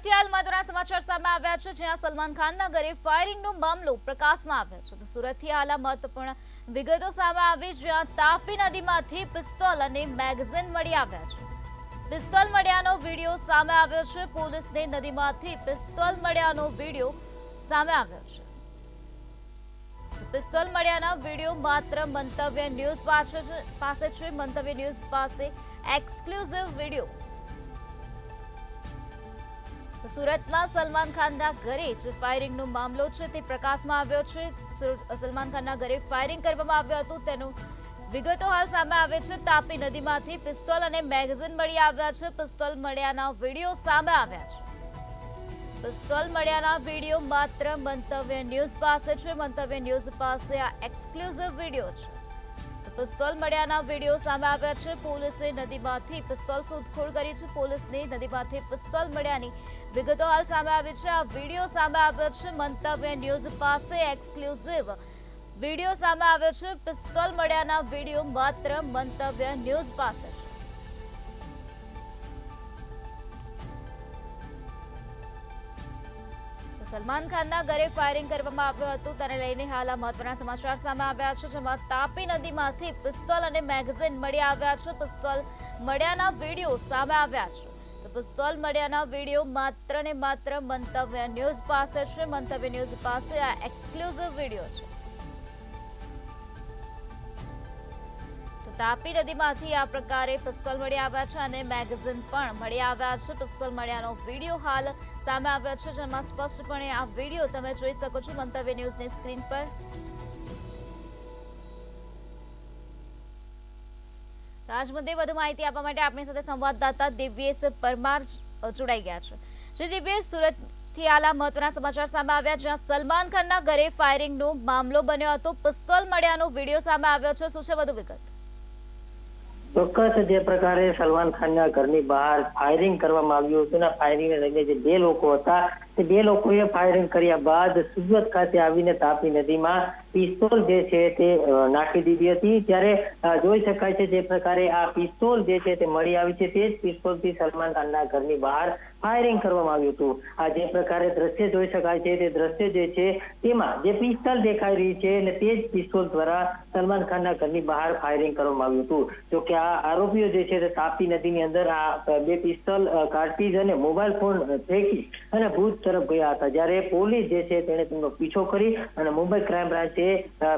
સુરતથી હાલ મહત્વના સમાચાર સામે આવ્યા છે, જ્યાં સલમાન ખાનના ઘરે ફાયરિંગનો મામલો પ્રકાશમાં આવ્યો છે. તો સુરતથી હાલ મહત્વપૂર્ણ વિગતો સામે આવી, જ્યાં તાપી નદીમાંથી પિસ્તોલ અને મેગેઝિન મળી આવ્યા છે. પિસ્તોલ મળ્યાનો વિડીયો સામે આવ્યો છે. પોલીસને નદીમાંથી પિસ્તોલ મળ્યાનો વિડીયો સામે આવ્યો છે. પિસ્તોલ મળ્યાના વિડીયો માત્ર મંતવ્ય ન્યૂઝ પાસે છે. મંતવ્ય ન્યૂઝ પાસે એક્સક્લુઝિવ વિડીયો. સુરતમાં સલમાન ખાનના ઘરે જ ફાયરિંગનો મામલો છે તે પ્રકાશમાં આવ્યો છે. સલમાન ખાનના ઘરે ફાયરિંગ કરવામાં આવ્યું હતું તેનું વિગતો હાલ સામે આવે છે. તાપી નદીમાંથી પિસ્તોલ અને મેગેઝિન મળી આવ્યા છે. પિસ્તોલ મળ્યાના વિડીયો સામે આવ્યા છે. પિસ્તોલ મળ્યાના વિડીયો માત્ર મંતવ્ય ન્યૂઝ પાસે છે. મંતવ્ય ન્યૂઝ પાસે આ એક્સક્લુઝિવ વિડીયો છે. પિસ્તોલ મળ્યાના વિડીયો સામે આવ્યા છે. પોલીસે નદીમાંથી પિસ્તોલ શોધખોળ કરી છે. પોલીસને નદીમાંથી પિસ્તોલ મળ્યાની વિગતો હાલ સામે આવી છે. આ વિડીયો સામે આવ્યો છે. મંતવ્ય ન્યૂઝ પાસે એક્સક્લુઝિવ વિડીયો સામે આવ્યો છે. પિસ્તોલ મળ્યાના વિડીયો માત્ર મંતવ્ય ન્યૂઝ પાસે છે. સલમાન ખાનના ઘરે ફાયરિંગ કરવામાં આવ્યું હતું તેને લઈને હાલ આ મહત્વના સમાચાર સામે આવ્યા છે, જેમાં તાપી નદીમાંથી પિસ્તોલ અને મેગેઝિન મળી આવ્યા છે. પિસ્તોલ મળ્યાના વિડીયો સામે આવ્યા છે. તો પિસ્તોલ મળ્યાના વિડીયો માત્ર ને માત્ર મંતવ્ય ન્યૂઝ પાસે છે. મંતવ્ય ન્યૂઝ પાસે આ એક્સક્લુઝિવ વિડીયો છે. તો તાપી નદીમાંથી આ પ્રકારે પિસ્તોલ મળી આવ્યા છે અને મેગેઝિન પણ મળી આવ્યા છે. પિસ્તોલ મળ્યાનો વિડીયો હાલ સામે આવ્યો છે, જેમાં સ્પષ્ટપણે આ વિડીયો તમે જોઈ શકો છો મંતવ્ય ન્યૂઝની સ્ક્રીન પર. આજ મુદ્દે વધુ માહિતી આપવા માટે આપણી સાથે સંવાદદાતા દિવ્યેશ પરમાર જોડાઈ ગયા છે. શ્રી દિવ્યેશ, સુરતથી હાલ મહત્વના સમાચાર સામે આવ્યા, જ્યાં સલમાન ખાનના ઘરે ફાયરિંગનો મામલો બન્યો હતો. પિસ્તોલ મળ્યાનો વિડીયો સામે આવ્યો છે. શું છે વધુ વિગત? ચોક્કસ જે પ્રકારે સલમાન ખાનના ઘરની બહાર ફાયરિંગ કરવામાં આવ્યું હતું, ફાયરિંગને લઈને જે બે લોકો હતા તે બે લોકોએ ફાયરિંગ કર્યા બાદ સુરત ખાતે આવીને તાપી નદીમાં પિસ્તોલ જે છે તે નાખી દીધી હતી. ત્યારે જોઈ શકાય છે જે પ્રકારે આ પિસ્તોલ જે છે તે મળી આવી છે, તે જ પિસ્તોલથી સલમાન ખાનના ઘરની બહાર ફાયરિંગ કરવામાં આવ્યું હતું. આ જે પ્રકારે દ્રશ્ય જોઈ શકાય છે તે દ્રશ્ય જે છે તેમાં જે પિસ્તોલ દેખાઈ રહી છે અને તે જ પિસ્તોલ દ્વારા સલમાન ખાનના ઘરની બહાર ફાયરિંગ કરવામાં આવ્યું હતું. જો કે આ આરોપીઓ જે છે તે તાપી નદીની અંદર આ બે પિસ્તોલ, કાર્ટીજ અને મોબાઈલ ફોન ફેંકી અને ભુજ તરફ ગયા હતા. જ્યારે પોલીસ જે છે તેને તેમનો પીછો કરી અને મુંબઈ ક્રાઇમ બ્રાન્ચે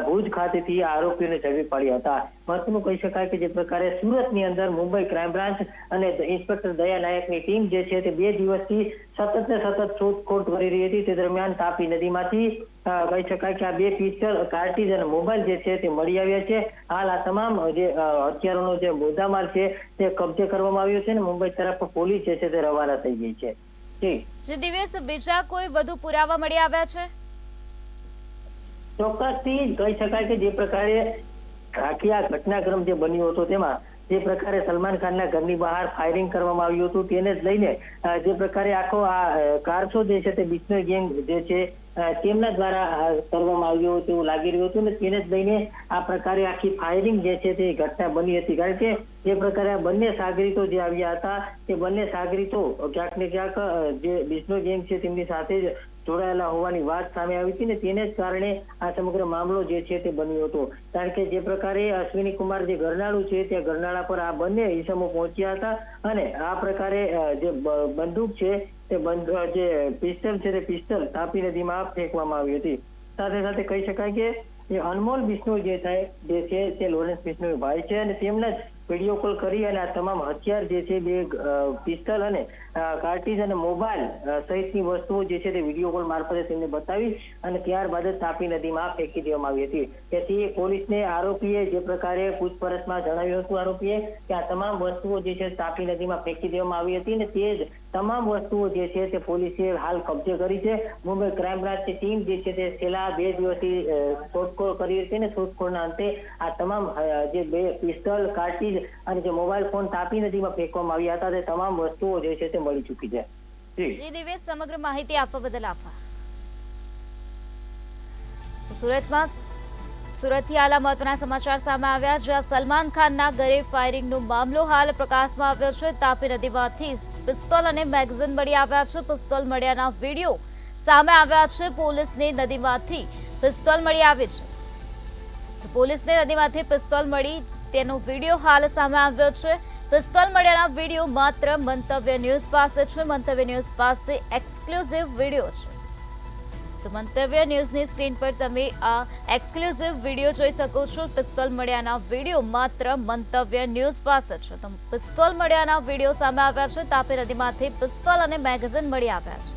ભુજ ખાતેથી આરોપીઓને ઝડપી પાડ્યા હતા. મહત્વનું કહી શકાય કે જે પ્રકારે સુરતની અંદર મુંબઈ ક્રાઇમ બ્રાન્ચ અને ઇન્સ્પેક્ટર દયા નાયકની ટીમ જે છે તે 2 દિવસથી સતત શોધખોળ કરી રહી હતી. તે દરમિયાન તાપી નદીમાંથી કહી શકાય કે આ બે પિસ્તોલ, કાર્ટીજ અને મોબાઈલ જે છે તે મળી આવ્યા છે. હાલ આ તમામ જે હથિયારોનો જે મુદ્દામાલ છે તે કબજે કરવામાં આવ્યો છે અને મુંબઈ તરફ પોલીસ જે છે તે રવાના થઈ ગઈ છે. જી દિવ્યેશ, બીજા કોઈ વધુ પુરાવા મળી આવ્યા છે? ચોક્કસથી કહી શકાય કે જે પ્રકારે આખી આ ઘટનાક્રમ જે બન્યો હતો તેમાં જે પ્રકારે સલમાન ખાનના ઘરની બહાર ફાયરિંગ કરવામાં આવ્યું હતું તેને જ લઈને જે પ્રકારે આખો આ કારસો જે છે તે બિશ્નોઈ ગેંગ જે છે તેમના દ્વારા કરવામાં આવ્યું તેવું લાગી રહ્યું હતું ને તેને જ લઈને આ પ્રકારે આખી ફાયરિંગ જે છે તે ઘટના બની હતી. કારણ કે જે પ્રકારે આ બંને સાગરીતો જે આવ્યા હતા તે બંને સાગરીતો ક્યાંક ને ક્યાંક જે બિશ્નોઈ ગેંગ છે તેમની સાથે જ જોડાયેલા હોવાની વાત સામે આવી હતી ને તેને જ કારણે આ સમગ્ર મામલો જે છે તે બન્યો હતો. કારણ કે જે પ્રકારે અશ્વિની કુમાર જે ગરનાળું છે ત્યાં ગરનાળા પર આ બંને ઈસમો પહોંચ્યા હતા અને આ પ્રકારે જે બંદૂક છે તે જે પિસ્તોલ છે તે પિસ્તોલ તાપી નદીમાં ફેંકવામાં આવી હતી. સાથે સાથે કહી શકાય કે જે અનમોલ બિશ્નોઈ જે છે તે લોરેન્સ બિશ્નોઈ ભાઈ છે અને તેમના જ વિડીયો કોલ કરી અને આ તમામ હથિયાર જે છે બે પિસ્તોલ અને કાર્ટીજ અને મોબાઈલ સહિતની વસ્તુઓ જે છે તે વિડીયો કોલ મારફતે તેમને બતાવી અને ત્યારબાદ જ તાપી નદીમાં ફેંકી દેવામાં આવી હતી. તેથી પોલીસને આરોપીએ જે પ્રકારે પૂછપરછમાં જણાવ્યું હતું આરોપીએ કે આ તમામ વસ્તુઓ જે છે તાપી નદીમાં ફેંકી દેવામાં આવી હતી અને તે જ તમામ વસ્તુઓ જે છે તે પોલીસે હાલ કબજે કરી છે. મુંબઈ ક્રાઇમ બ્રાન્ચની ટીમ જે છે તે છેલ્લા 2 દિવસથી શોધખોળ કરી હતી અને શોધખોળના અંતે આ તમામ જે બે પિસ્તોલ, કાર્ટીજ અને જે મોબાઈલ ફોન તાપી નદીમાં ફેંકવામાં આવ્યા હતા તે તમામ વસ્તુઓ જે છે તે મળી ચૂકી છે. જી દિવ્યેશ, સમગ્ર માહિતી આપવા બદલ આભાર. સુરતમાં સુરતથી હાલ મહત્વના સમાચાર સામે આવ્યા જ્યાં સલમાન ખાનના ઘરે ફાયરિંગનો મામલો હાલ પ્રકાશમાં આવ્યો છે. તાપી નદીમાંથી પિસ્તોલ અને મેગઝીન મળી આવ્યા છે. પિસ્તોલ મળ્યાના વિડીયો સામે આવ્યા છે. પોલીસને નદીમાંથી પિસ્તોલ મળી આવી છે. પોલીસને નદીમાંથી પિસ્તોલ મળી તેનો વિડીયો હાલ સામે આવ્યો છે. પિસ્તોલ મળ્યાના વિડીયો માત્ર મંતવ્ય ન્યૂઝ પાસે છે. મંતવ્ય ન્યૂઝ પાસે એક્સક્લુઝિવ વિડીયો છે. તો મંતવ્ય ન્યૂઝની સ્ક્રીન પર તમે આ એક્સક્લુઝિવ વિડીયો જોઈ શકો છો. પિસ્તોલ મળ્યાના વિડીયો માત્ર મંતવ્ય ન્યૂઝ પાસે છે. તો પિસ્તોલ મળ્યાના વિડીયો સામે આવ્યા છે. તાપી નદીમાંથી પિસ્તોલ અને મેગઝીન મળી આવ્યા છે.